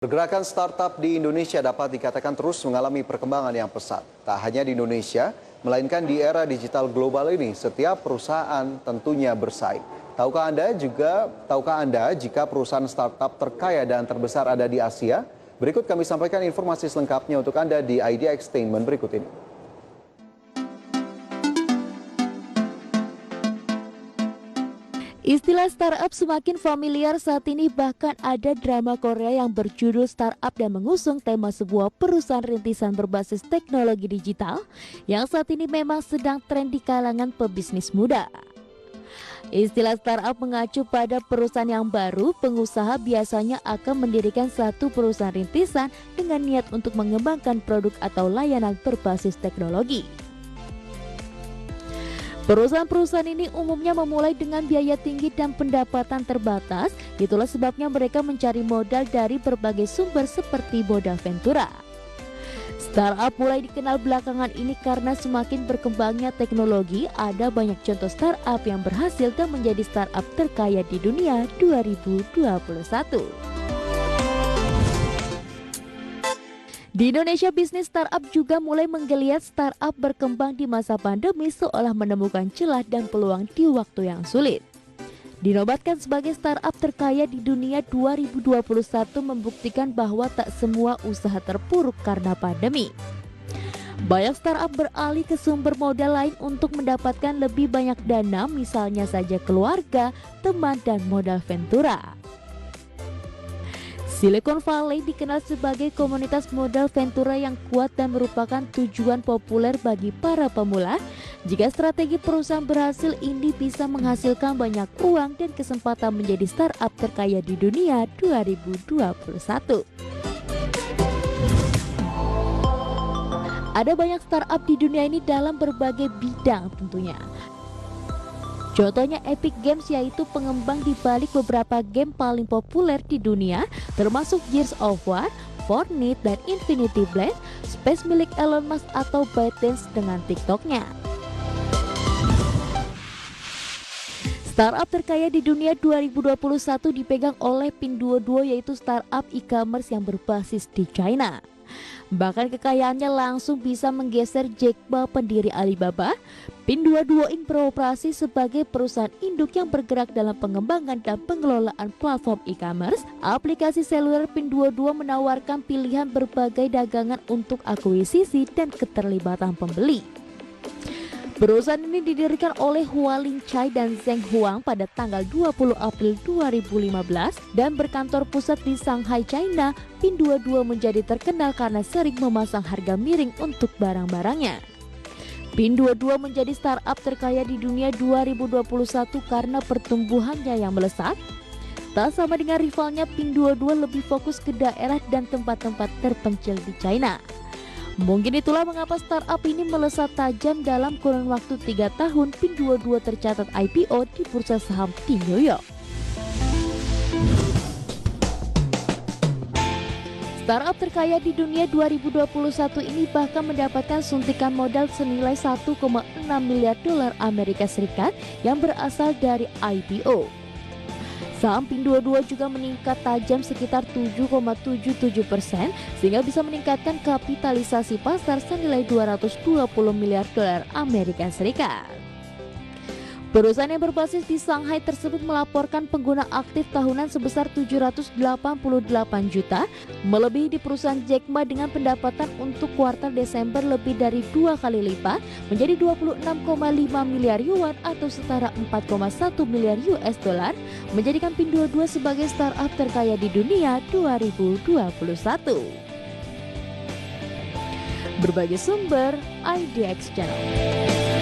Pergerakan startup di Indonesia dapat dikatakan terus mengalami perkembangan yang pesat. Tak hanya di Indonesia, melainkan di era digital global ini, setiap perusahaan tentunya bersaing. Tahukah Anda jika perusahaan startup terkaya dan terbesar ada di Asia? Berikut kami sampaikan informasi selengkapnya untuk Anda di Idea Extainment berikut ini. Istilah startup semakin familiar saat ini, bahkan ada drama Korea yang berjudul Startup dan mengusung tema sebuah perusahaan rintisan berbasis teknologi digital yang saat ini memang sedang tren di kalangan pebisnis muda. Istilah startup mengacu pada perusahaan yang baru. Pengusaha biasanya akan mendirikan satu perusahaan rintisan dengan niat untuk mengembangkan produk atau layanan berbasis teknologi. Perusahaan-perusahaan ini umumnya memulai dengan biaya tinggi dan pendapatan terbatas. Itulah sebabnya mereka mencari modal dari berbagai sumber seperti modal ventura. Startup mulai dikenal belakangan ini karena semakin berkembangnya teknologi. Ada banyak contoh startup yang berhasil dan menjadi startup terkaya di dunia 2021. Di Indonesia, bisnis startup juga mulai menggeliat. Startup berkembang di masa pandemi seolah menemukan celah dan peluang di waktu yang sulit. Dinobatkan sebagai startup terkaya di dunia 2021 membuktikan bahwa tak semua usaha terpuruk karena pandemi. Banyak startup beralih ke sumber modal lain untuk mendapatkan lebih banyak dana, misalnya saja keluarga, teman, dan modal ventura. Silicon Valley dikenal sebagai komunitas modal ventura yang kuat dan merupakan tujuan populer bagi para pemula. Jika strategi perusahaan berhasil, ini bisa menghasilkan banyak uang dan kesempatan menjadi startup terkaya di dunia 2021. Ada banyak startup di dunia ini dalam berbagai bidang tentunya. Contohnya Epic Games, yaitu pengembang di balik beberapa game paling populer di dunia, termasuk Gears of War, Fortnite, dan Infinity Blade, Space milik Elon Musk, atau ByteDance dengan TikToknya. Startup terkaya di dunia 2021 dipegang oleh Pinduoduo, yaitu startup e-commerce yang berbasis di China. Bahkan kekayaannya langsung bisa menggeser Jack Ma, pendiri Alibaba. Pinduoduo ini beroperasi sebagai perusahaan induk yang bergerak dalam pengembangan dan pengelolaan platform e-commerce. Aplikasi seluler Pinduoduo menawarkan pilihan berbagai dagangan untuk akuisisi dan keterlibatan pembeli. Perusahaan ini didirikan oleh Hua Lingchai dan Zheng Huang pada tanggal 20 April 2015 dan berkantor pusat di Shanghai, China. Pinduoduo menjadi terkenal karena sering memasang harga miring untuk barang-barangnya. Pinduoduo menjadi startup terkaya di dunia 2021 karena pertumbuhannya yang melesat. Tak sama dengan rivalnya, Pinduoduo lebih fokus ke daerah dan tempat-tempat terpencil di China. Mungkin itulah mengapa startup ini melesat tajam. Dalam kurun waktu 3 tahun, Pinduoduo tercatat IPO di bursa saham di New York. Startup terkaya di dunia 2021 ini bahkan mendapatkan suntikan modal senilai 1,6 miliar dolar Amerika Serikat yang berasal dari IPO. Saham Pinduoduo juga meningkat tajam sekitar 7,77%, sehingga bisa meningkatkan kapitalisasi pasar senilai 220 miliar dolar Amerika Serikat. Perusahaan yang berbasis di Shanghai tersebut melaporkan pengguna aktif tahunan sebesar 788 juta, melebihi di perusahaan Jack Ma dengan pendapatan untuk kuartal Desember lebih dari 2 kali lipat menjadi 26,5 miliar yuan atau setara 4,1 miliar US dollar, menjadikan Pinduoduo sebagai startup terkaya di dunia 2021. Berbagai sumber, IDX Channel.